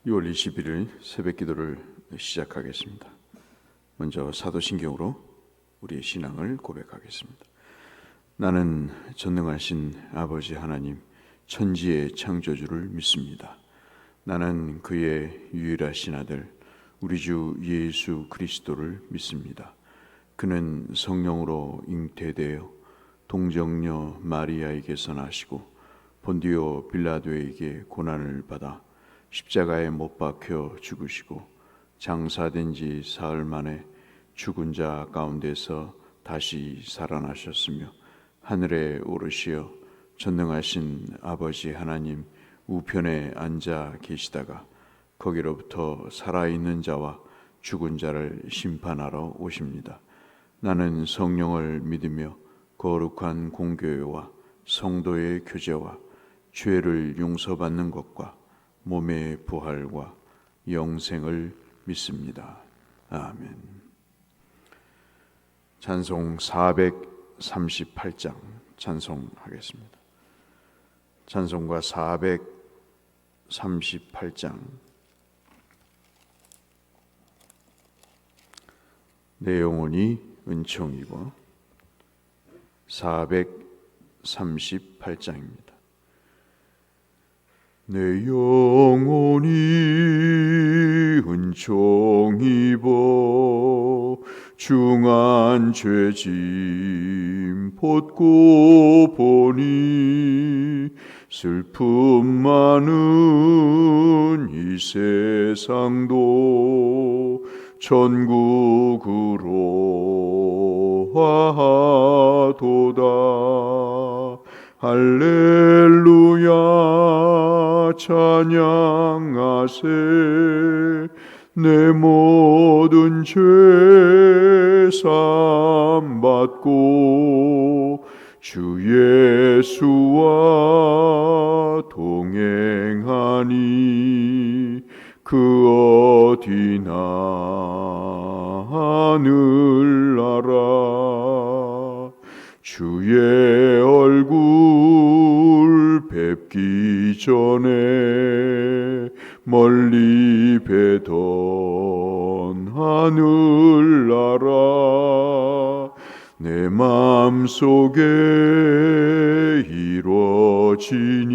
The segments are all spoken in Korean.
6월 21일 새벽 기도를 시작하겠습니다. 먼저 사도신경으로 우리의 신앙을 고백하겠습니다. 나는 전능하신 아버지 하나님 천지의 창조주를 믿습니다. 나는 그의 유일하신 아들 우리 주 예수 그리스도를 믿습니다. 그는 성령으로 잉태되어 동정녀 마리아에게서 나시고 본디오 빌라도에게 고난을 받아 십자가에 못 박혀 죽으시고 장사된 지 사흘 만에 죽은 자 가운데서 다시 살아나셨으며 하늘에 오르시어 전능하신 아버지 하나님 우편에 앉아 계시다가 거기로부터 살아있는 자와 죽은 자를 심판하러 오십니다. 나는 성령을 믿으며 거룩한 공교회와 성도의 교제와 죄를 용서받는 것과 몸의 부활과 영생을 믿습니다. 아멘. 찬송 438장 찬송하겠습니다. 찬송가 438장. 내 영혼이 은총이고 438장입니다. 내 영혼이 은총입어 중한 죄짐 벗고 보니 슬픔 많은 이 세상도 천국으로 화하도다. 할렐루야 찬양하세. 내 모든 죄 사함 받고 주 예수와 동행하니 그 어디나 하늘나라. 주의 얼굴 뵙기 전에 멀리 뵈던 하늘나라. 내 마음속에 이루어지니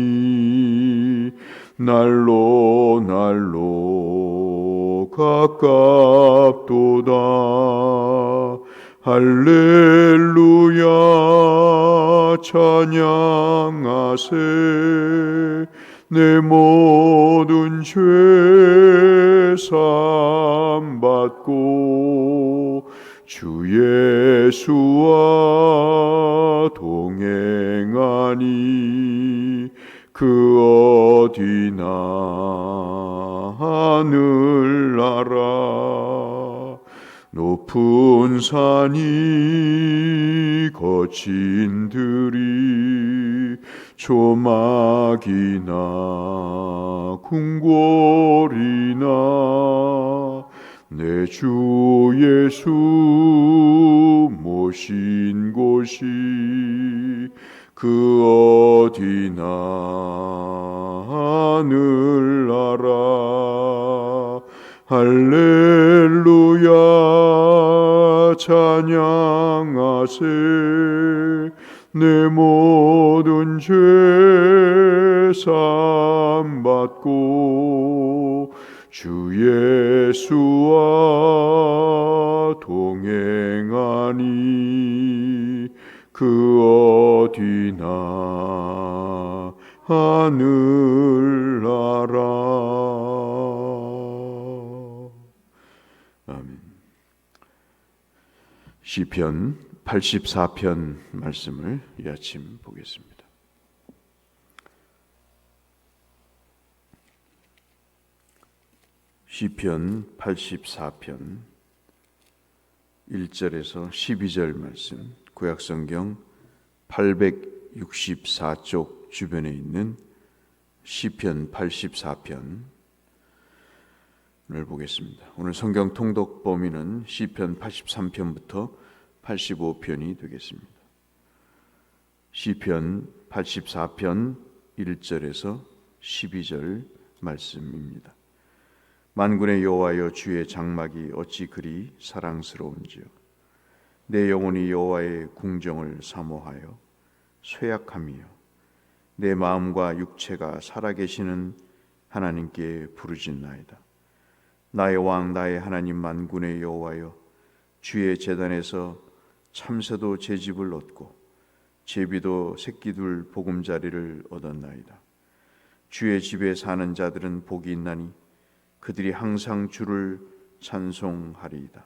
날로 날로 가깝도다. 할렐루야 찬양하세. 내 모든 죄 사함 받고 주 예수와 동행하니 그 어디나 하늘나라. 높은 산이 거친 들이 조막이나 궁궐이나 내 주 예수 모신 곳이 그 어디나 하늘나라. 할렐루야 찬양하세. 내 모든 죄 사함 받고 주 예수와 동행하니 그 어디나 하늘나라. 아멘. 시편 84편 말씀을 이 아침 보겠습니다. 시편 84편 1절에서 12절 말씀, 구약성경 864쪽 주변에 있는 시편 84편을 보겠습니다. 오늘 성경 통독 범위는 시편 83편부터 85편이 되겠습니다. 시편 84편 1절에서 12절 말씀입니다. 만군의 여호와여, 주의 장막이 어찌 그리 사랑스러운지요. 내 영혼이 여호와의 궁정을 사모하여 쇠약함이요, 내 마음과 육체가 살아계시는 하나님께 부르짖나이다. 나의 왕, 나의 하나님, 만군의 여호와여, 주의 제단에서 참새도 제 집을 얻고 제비도 새끼둘 보금자리를 얻었나이다. 주의 집에 사는 자들은 복이 있나니 그들이 항상 주를 찬송하리이다.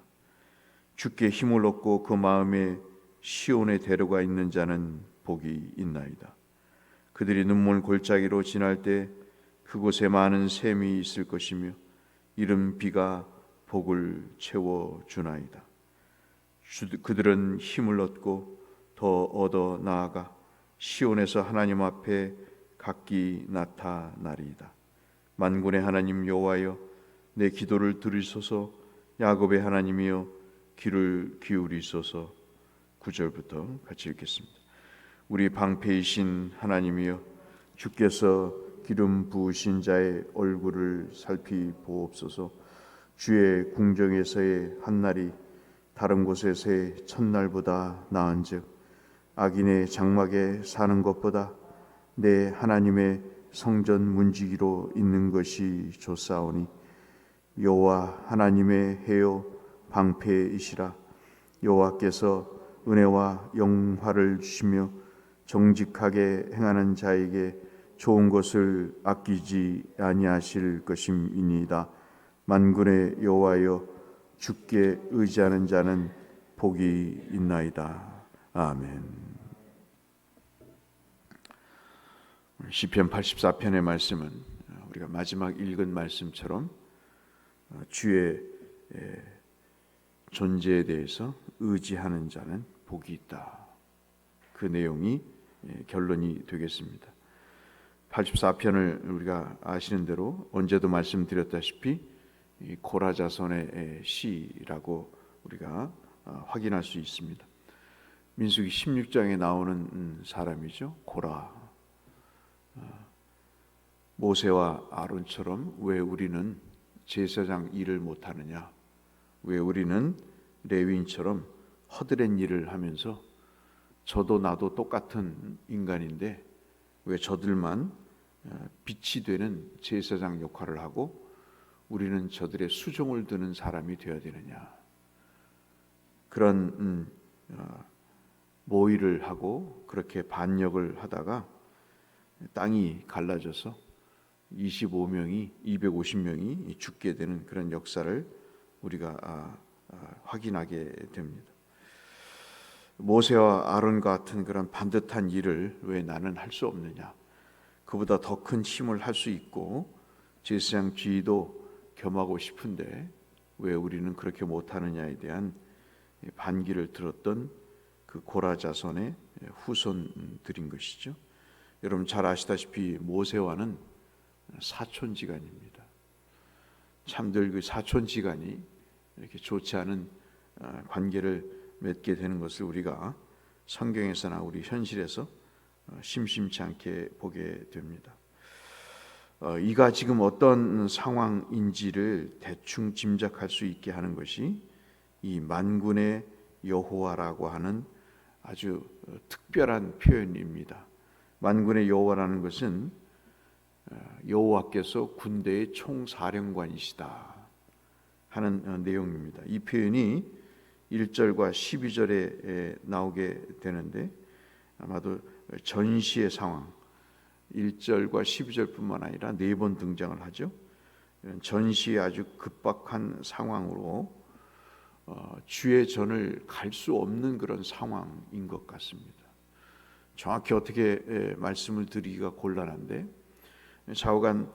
주께 힘을 얻고 그 마음에 시온에 데려가 있는 자는 복이 있나이다. 그들이 눈물 골짜기로 지날 때 그곳에 많은 샘이 있을 것이며 이른 비가 복을 채워주나이다. 그들은 힘을 얻고 더 얻어 나아가 시온에서 하나님 앞에 각기 나타나리이다. 만군의 하나님 여호와여, 내 기도를 들으소서. 야곱의 하나님이여, 귀를 기울이소서. 9절부터 같이 읽겠습니다. 우리 방패이신 하나님이여, 주께서 기름 부으신 자의 얼굴을 살피보옵소서. 주의 궁정에서의 한날이 다른 곳에서의 첫날보다 나은즉 악인의 장막에 사는 것보다 내 하나님의 성전 문지기로 있는 것이 좋사오니 여호와 하나님의 해요 방패이시라. 여호와께서 은혜와 영화를 주시며 정직하게 행하는 자에게 좋은 것을 아끼지 아니하실 것임이니이다. 만군의 여호와여, 주께 의지하는 자는 복이 있나이다. 아멘. 시편 84편의 말씀은 우리가 마지막 읽은 말씀처럼 주의 존재에 대해서 의지하는 자는 복이 있다. 그 내용이 결론이 되겠습니다. 84편을 우리가 아시는 대로 언제도 말씀드렸다시피 고라자손의 시라고 우리가 확인할 수 있습니다. 민수기 16장에 나오는 사람이죠. 고라. 모세와 아론처럼 왜 우리는 제사장 일을 못하느냐, 왜 우리는 레위인처럼 허드렛 일을 하면서 저도 나도 똑같은 인간인데 왜 저들만 빛이 되는 제사장 역할을 하고 우리는 저들의 수종을 드는 사람이 되어야 되느냐, 그런 모의를 하고 그렇게 반역을 하다가 땅이 갈라져서 25명이 250명이 죽게 되는 그런 역사를 우리가 확인하게 됩니다. 모세와 아론 같은 그런 반듯한 일을 왜 나는 할 수 없느냐, 그보다 더 큰 힘을 할 수 있고 제사장 지위도 겸하고 싶은데 왜 우리는 그렇게 못하느냐에 대한 반기를 들었던 그 고라 자손의 후손들인 것이죠. 여러분 잘 아시다시피 모세와는 사촌지간입니다. 참들 그 사촌지간이 이렇게 좋지 않은 관계를 맺게 되는 것을 우리가 성경에서나 우리 현실에서 심심치 않게 보게 됩니다. 이가 지금 어떤 상황인지를 대충 짐작할 수 있게 하는 것이 이 만군의 여호와라고 하는 아주 특별한 표현입니다. 만군의 여호와라는 것은 여호와께서 군대의 총사령관이시다 하는 내용입니다. 이 표현이 1절과 12절에 나오게 되는데 아마도 전시의 상황, 1절과 12절뿐만 아니라 4번 등장을 하죠. 전시의 아주 급박한 상황으로 주의 전을 갈 수 없는 그런 상황인 것 같습니다. 정확히 어떻게 말씀을 드리기가 곤란한데 좌우간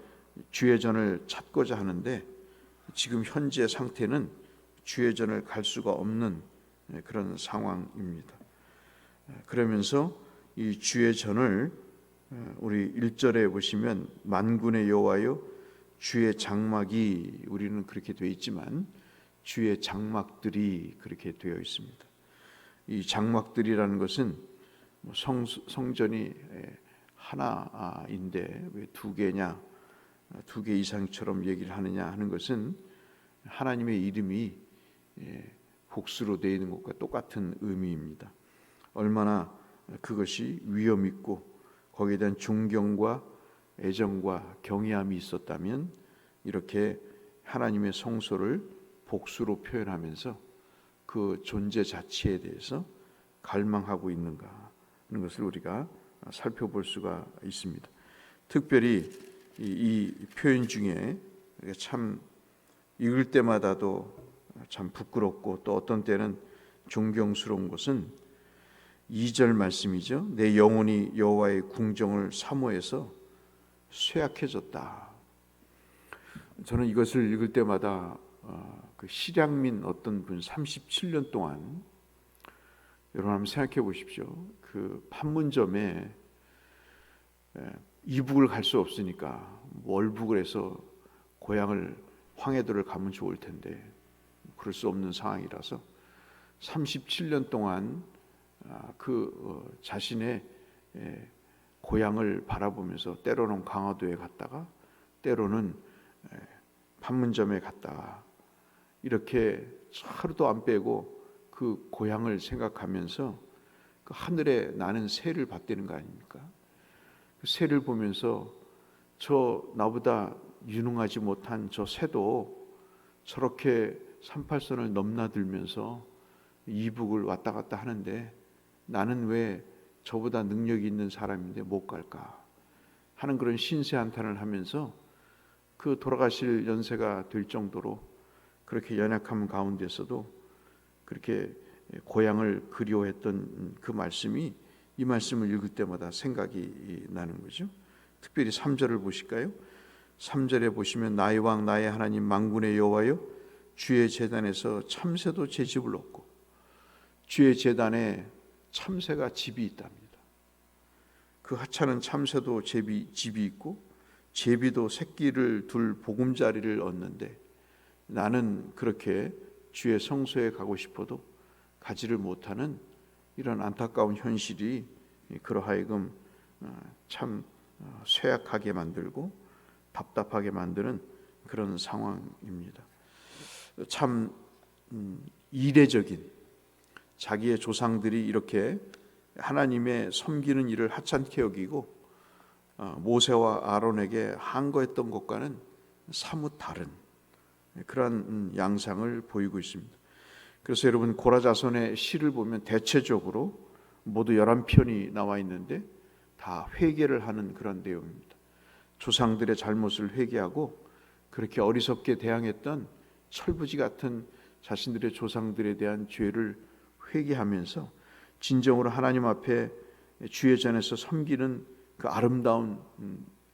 주의 전을 찾고자 하는데 지금 현재 상태는 주의 전을 갈 수가 없는 그런 상황입니다. 그러면서 이 주의 전을 우리 1절에 보시면 만군의 여호와여, 주의 장막이, 우리는 그렇게 되어 있지만 주의 장막들이 그렇게 되어 있습니다. 이 장막들이라는 것은 성전이 하나인데 왜 두 개냐, 두 개 이상처럼 얘기를 하느냐 하는 것은 하나님의 이름이 복수로 되어 있는 것과 똑같은 의미입니다. 얼마나 그것이 위엄 있고 거기에 대한 존경과 애정과 경외함이 있었다면 이렇게 하나님의 성소를 복수로 표현하면서 그 존재 자체에 대해서 갈망하고 있는가 하는 것을 우리가 살펴볼 수가 있습니다. 특별히 이 표현 중에 참 읽을 때마다도 참 부끄럽고 또 어떤 때는 존경스러운 것은 2절 말씀이죠. 내 영혼이 여호와의 궁정을 사모해서 쇠약해졌다. 저는 이것을 읽을 때마다 그 실향민 어떤 분 37년 동안, 여러분 한번 생각해 보십시오. 그 판문점에 이북을 갈 수 없으니까 월북을 해서 고향을 황해도를 가면 좋을 텐데 그럴 수 없는 상황이라서 37년 동안 자신의 고향을 바라보면서 때로는 강화도에 갔다가 때로는 판문점에 갔다가 이렇게 하루도 안 빼고 그 고향을 생각하면서 그 하늘에 나는 새를 봤다는 거 아닙니까? 그 새를 보면서 저 나보다 유능하지 못한 저 새도 저렇게 38선을 넘나들면서 이북을 왔다 갔다 하는데 나는 왜 저보다 능력이 있는 사람인데 못 갈까 하는 그런 신세한탄을 하면서 그 돌아가실 연세가 될 정도로 그렇게 연약함 가운데서도 그렇게 고향을 그리워했던 그 말씀이 이 말씀을 읽을 때마다 생각이 나는 거죠. 특별히 3절을 보실까요? 3절에 보시면 나의 왕 나의 하나님 만군의 여호와여 주의 제단에서 참새도 제 집을 얻고, 주의 제단에 참새가 집이 있답니다. 그 하찮은 참새도 집이 있고 제비도 새끼를 둘 보금자리를 얻는데 나는 그렇게 주의 성소에 가고 싶어도 가지를 못하는 이런 안타까운 현실이 그러하여금 참 쇠약하게 만들고 답답하게 만드는 그런 상황입니다. 참 이례적인, 자기의 조상들이 이렇게 하나님의 섬기는 일을 하찮게 여기고 모세와 아론에게 항거했던 것과는 사뭇 다른 그러한 양상을 보이고 있습니다. 그래서 여러분 고라자손의 시를 보면 대체적으로 모두 11편이 나와 있는데 다 회개를 하는 그런 내용입니다. 조상들의 잘못을 회개하고 그렇게 어리석게 대항했던 철부지 같은 자신들의 조상들에 대한 죄를 회개하면서 진정으로 하나님 앞에 주의 전에서 섬기는 그 아름다운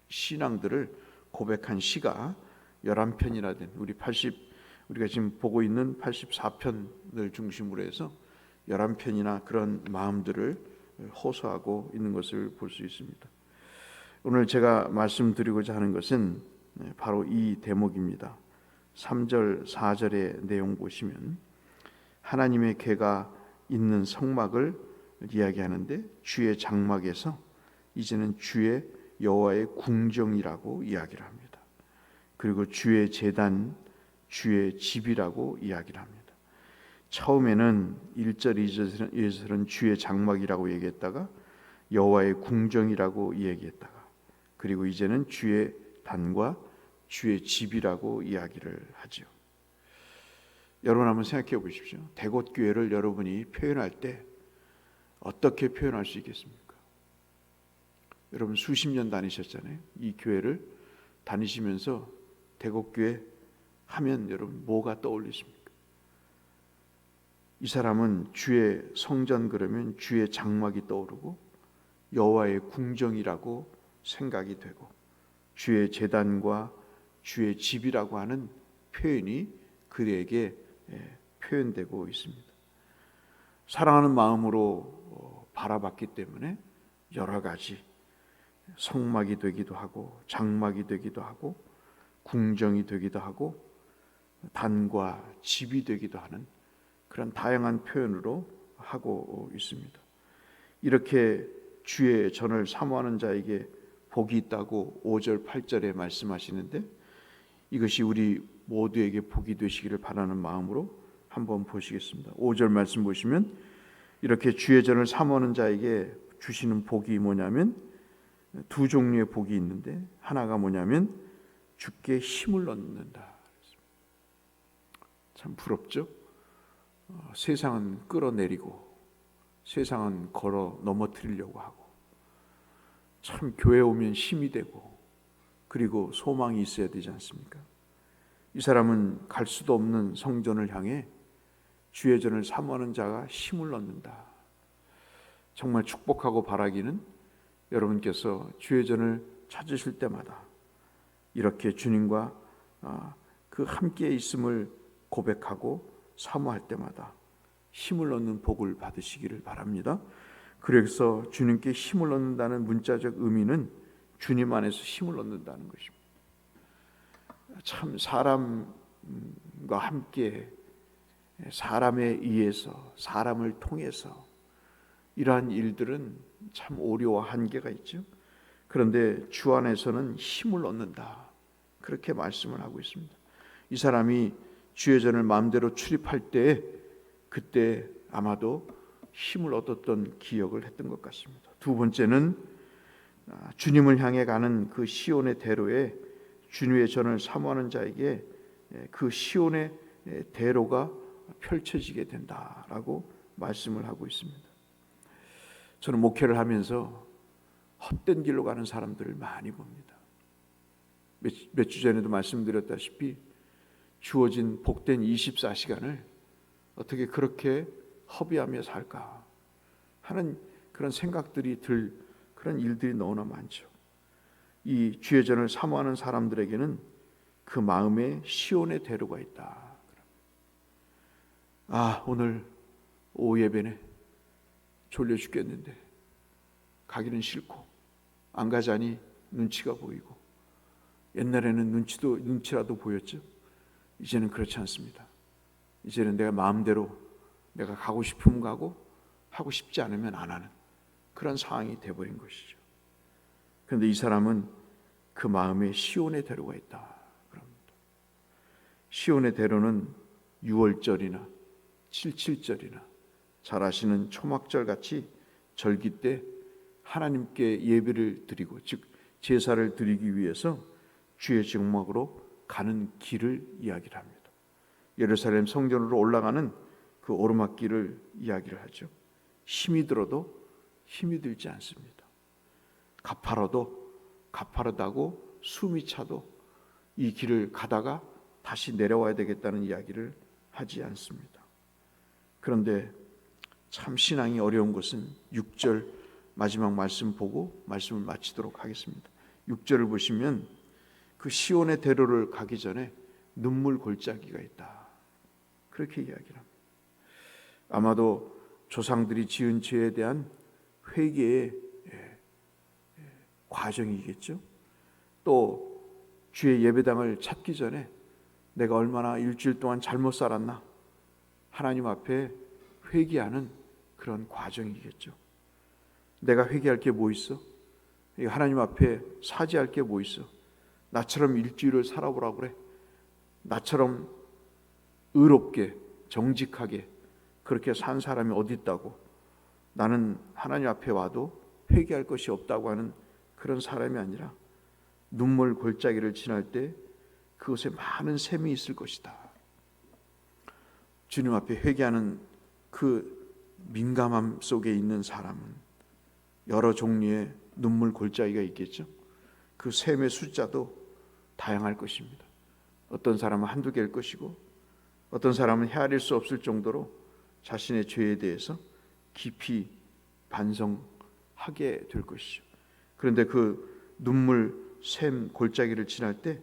신앙들을 고백한 시가 11편이나 된 우리가 지금 보고 있는 84편을 중심으로 해서 11편이나 그런 마음들을 호소하고 있는 것을 볼 수 있습니다. 오늘 제가 말씀드리고자 하는 것은 바로 이 대목입니다. 3절 4절의 내용 보시면 하나님의 궤가 있는 성막을 이야기하는데 주의 장막에서 이제는 주의 여호와의 궁정이라고 이야기를 합니다. 그리고 주의 제단, 주의 집이라고 이야기를 합니다. 처음에는 1절, 2절에서는 주의 장막이라고 얘기했다가 여호와의 궁정이라고 얘기했다가 그리고 이제는 주의 단과 주의 집이라고 이야기를 하죠. 여러분 한번 생각해 보십시오. 대곳교회를 여러분이 표현할 때 어떻게 표현할 수 있겠습니까? 여러분 수십 년 다니셨잖아요. 이 교회를 다니시면서 대곳교회 하면 여러분 뭐가 떠올리십니까? 이 사람은 주의 성전 그러면 주의 장막이 떠오르고 여호와의 궁정이라고 생각이 되고 주의 제단과 주의 집이라고 하는 표현이 그에게 표현되고 있습니다. 사랑하는 마음으로 바라봤기 때문에 여러 가지 성막이 되기도 하고 장막이 되기도 하고 궁정이 되기도 하고 단과 집이 되기도 하는 그런 다양한 표현으로 하고 있습니다. 이렇게 주의 전을 사모하는 자에게 복이 있다고 5절 8절에 말씀하시는데 이것이 우리 모두에게 복이 되시기를 바라는 마음으로 한번 보시겠습니다. 5절 말씀 보시면 이렇게 주의 전을 삼하는 자에게 주시는 복이 뭐냐면 두 종류의 복이 있는데 하나가 뭐냐면 주께 힘을 얻는다. 참 부럽죠? 세상은 끌어내리고 세상은 걸어 넘어뜨리려고 하고 참 교회 오면 힘이 되고 그리고 소망이 있어야 되지 않습니까? 이 사람은 갈 수도 없는 성전을 향해 주의 전을 삼하는 자가 힘을 얻는다. 정말 축복하고 바라기는 여러분께서 주의 전을 찾으실 때마다 이렇게 주님과 그 함께 있음을 고백하고 사모할 때마다 힘을 얻는 복을 받으시기를 바랍니다. 그래서 주님께 힘을 얻는다는 문자적 의미는 주님 안에서 힘을 얻는다는 것입니다. 참 사람과 함께 사람에 의해서 사람을 통해서 이러한 일들은 참 오류와 한계가 있죠. 그런데 주 안에서는 힘을 얻는다. 그렇게 말씀을 하고 있습니다. 이 사람이 주의 전을 마음대로 출입할 때 그때 아마도 힘을 얻었던 기억을 했던 것 같습니다. 두 번째는 주님을 향해 가는 그 시온의 대로에 주님의 전을 사모하는 자에게 그 시온의 대로가 펼쳐지게 된다라고 말씀을 하고 있습니다. 저는 목회를 하면서 헛된 길로 가는 사람들을 많이 봅니다. 몇 주 전에도 말씀드렸다시피 주어진 복된 24시간을 어떻게 그렇게 허비하며 살까 하는 그런 생각들이 들 그런 일들이 너무나 많죠. 이 주의 전을 사모하는 사람들에게는 그 마음에 시온의 대로가 있다. 오늘 오후 예배네 졸려 죽겠는데 가기는 싫고 안 가자니 눈치가 보이고 옛날에는 눈치라도 보였죠. 이제는 그렇지 않습니다. 이제는 내가 마음대로 내가 가고 싶으면 가고 하고 싶지 않으면 안 하는 그런 상황이 돼버린 것이죠. 그런데 이 사람은 그 마음에 시온의 대로가 있다. 그럽니다. 시온의 대로는 6월절이나 77절이나 잘 아시는 초막절 같이 절기 때 하나님께 예배를 드리고 즉 제사를 드리기 위해서 주의 정막으로 가는 길을 이야기를 합니다. 예루살렘 성전으로 올라가는 그 오르막길을 이야기를 하죠. 힘이 들어도 힘이 들지 않습니다. 가파르도 가파르다고 숨이 차도 이 길을 가다가 다시 내려와야 되겠다는 이야기를 하지 않습니다. 그런데 참 신앙이 어려운 것은 6절 마지막 말씀 보고 말씀을 마치도록 하겠습니다. 6절을 보시면 그 시온의 대로를 가기 전에 눈물 골짜기가 있다. 그렇게 이야기를 합니다. 아마도 조상들이 지은 죄에 대한 회개의 과정이겠죠. 또 주의 예배당을 찾기 전에 내가 얼마나 일주일 동안 잘못 살았나 하나님 앞에 회개하는 그런 과정이겠죠. 내가 회개할 게 뭐 있어? 하나님 앞에 사죄할 게 뭐 있어? 나처럼 일주일을 살아보라고 그래. 나처럼 의롭게 정직하게 그렇게 산 사람이 어디 있다고. 나는 하나님 앞에 와도 회개할 것이 없다고 하는 그런 사람이 아니라 눈물 골짜기를 지날 때 그것에 많은 샘이 있을 것이다. 주님 앞에 회개하는 그 민감함 속에 있는 사람은 여러 종류의 눈물 골짜기가 있겠죠. 그 샘의 숫자도 다양할 것입니다. 어떤 사람은 한두 개일 것이고 어떤 사람은 헤아릴 수 없을 정도로 자신의 죄에 대해서 깊이 반성하게 될 것이죠. 그런데 그 눈물 샘 골짜기를 지날 때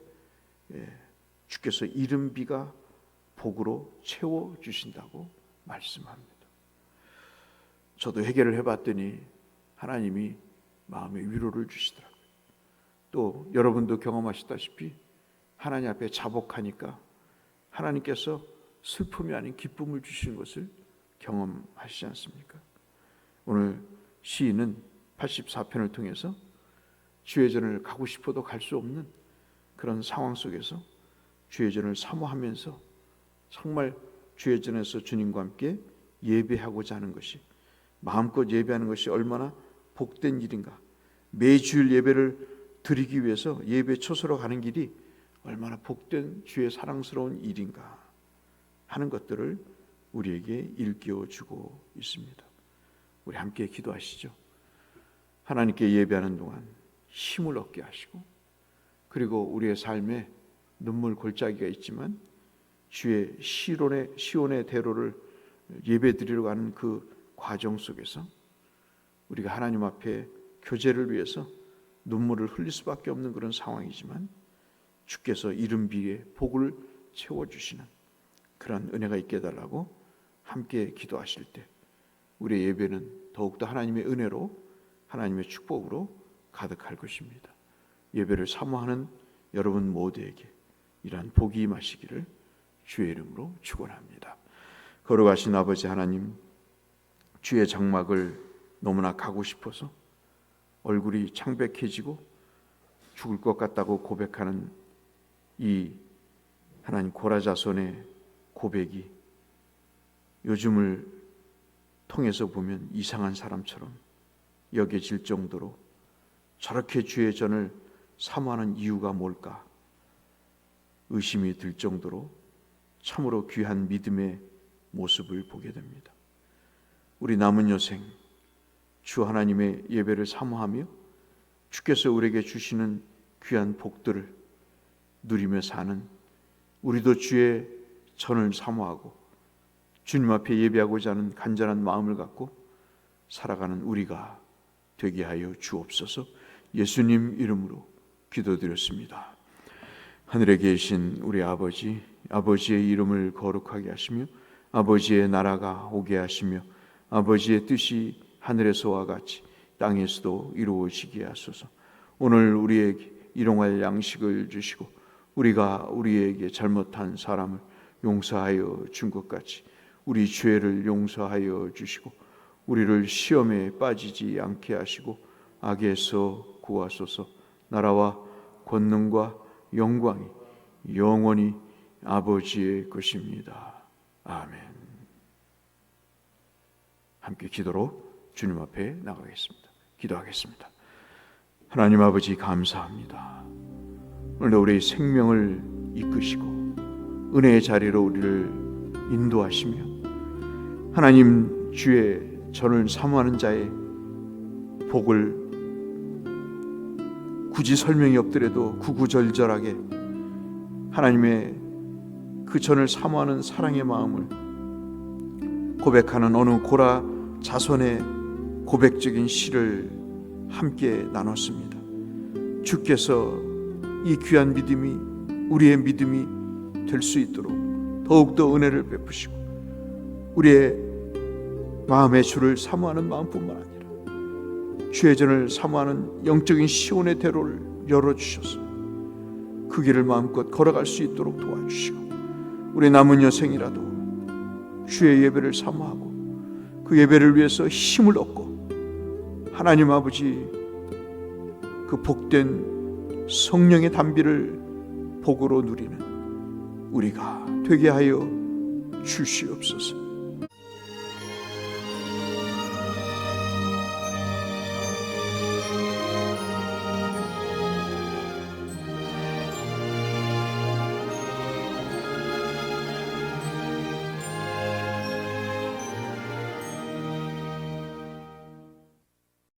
주께서 이른 비가 복으로 채워주신다고 말씀합니다. 저도 회개를 해봤더니 하나님이 마음의 위로를 주시더라고요. 또 여러분도 경험하셨다시피 하나님 앞에 자복하니까 하나님께서 슬픔이 아닌 기쁨을 주시는 것을 경험하시지 않습니까? 오늘 시인은 84편을 통해서 주의 전을 가고 싶어도 갈 수 없는 그런 상황 속에서 주의 전을 사모하면서 정말 주의 전에서 주님과 함께 예배하고자 하는 것이, 마음껏 예배하는 것이 얼마나 복된 일인가, 매주일 예배를 드리기 위해서 예배 초소로 가는 길이 얼마나 복된 주의 사랑스러운 일인가 하는 것들을 우리에게 일깨워 주고 있습니다. 우리 함께 기도하시죠. 하나님께 예배하는 동안 힘을 얻게 하시고, 그리고 우리의 삶에 눈물 골짜기가 있지만 주의 시온의 대로를 예배드리러 가는 그 과정 속에서 우리가 하나님 앞에 교제를 위해서 눈물을 흘릴 수밖에 없는 그런 상황이지만 주께서 이른 비에 복을 채워주시는 그런 은혜가 있게 해달라고 함께 기도하실 때 우리의 예배는 더욱더 하나님의 은혜로, 하나님의 축복으로 가득할 것입니다. 예배를 사모하는 여러분 모두에게 이러한 복이 임하시기를 주의 이름으로 축원합니다. 걸어가신 아버지 하나님, 주의 장막을 너무나 가고 싶어서 얼굴이 창백해지고 죽을 것 같다고 고백하는 이 하나님 고라자손의 고백이 요즘을 통해서 보면 이상한 사람처럼 여겨질 정도로 저렇게 주의 전을 사모하는 이유가 뭘까 의심이 들 정도로 참으로 귀한 믿음의 모습을 보게 됩니다. 우리 남은 여생 주 하나님의 예배를 사모하며 주께서 우리에게 주시는 귀한 복들을 누리며 사는, 우리도 주의 전을 사모하고 주님 앞에 예배하고자 하는 간절한 마음을 갖고 살아가는 우리가 되게 하여 주옵소서. 예수님 이름으로 기도드렸습니다. 하늘에 계신 우리 아버지, 아버지의 이름을 거룩하게 하시며 아버지의 나라가 오게 하시며 아버지의 뜻이 하늘에서와 같이 땅에서도 이루어지게 하소서. 오늘 우리에게 일용할 양식을 주시고 우리가 우리에게 잘못한 사람을 용서하여 준 것 같이 우리 죄를 용서하여 주시고 우리를 시험에 빠지지 않게 하시고 악에서 구하소서. 나라와 권능과 영광이 영원히 아버지의 것입니다. 아멘. 함께 기도로 주님 앞에 나가겠습니다. 기도하겠습니다. 하나님 아버지 감사합니다. 오늘도 우리의 생명을 이끄시고 은혜의 자리로 우리를 인도하시며 하나님 주의 전을 사모하는 자의 복을 굳이 설명이 없더라도 구구절절하게 하나님의 그 전을 사모하는 사랑의 마음을 고백하는 어느 고라 자손의 고백적인 시를 함께 나눴습니다. 주께서 이 귀한 믿음이 우리의 믿음이 될 수 있도록 더욱더 은혜를 베푸시고 우리의 마음의 주를 사모하는 마음뿐만 아니라 주의 전을 사모하는 영적인 시온의 대로를 열어주셔서 그 길을 마음껏 걸어갈 수 있도록 도와주시고 우리 남은 여생이라도 주의 예배를 사모하고 그 예배를 위해서 힘을 얻고 하나님 아버지 그 복된 성령의 단비를 복으로 누리는 우리가 되게 하여 주시옵소서.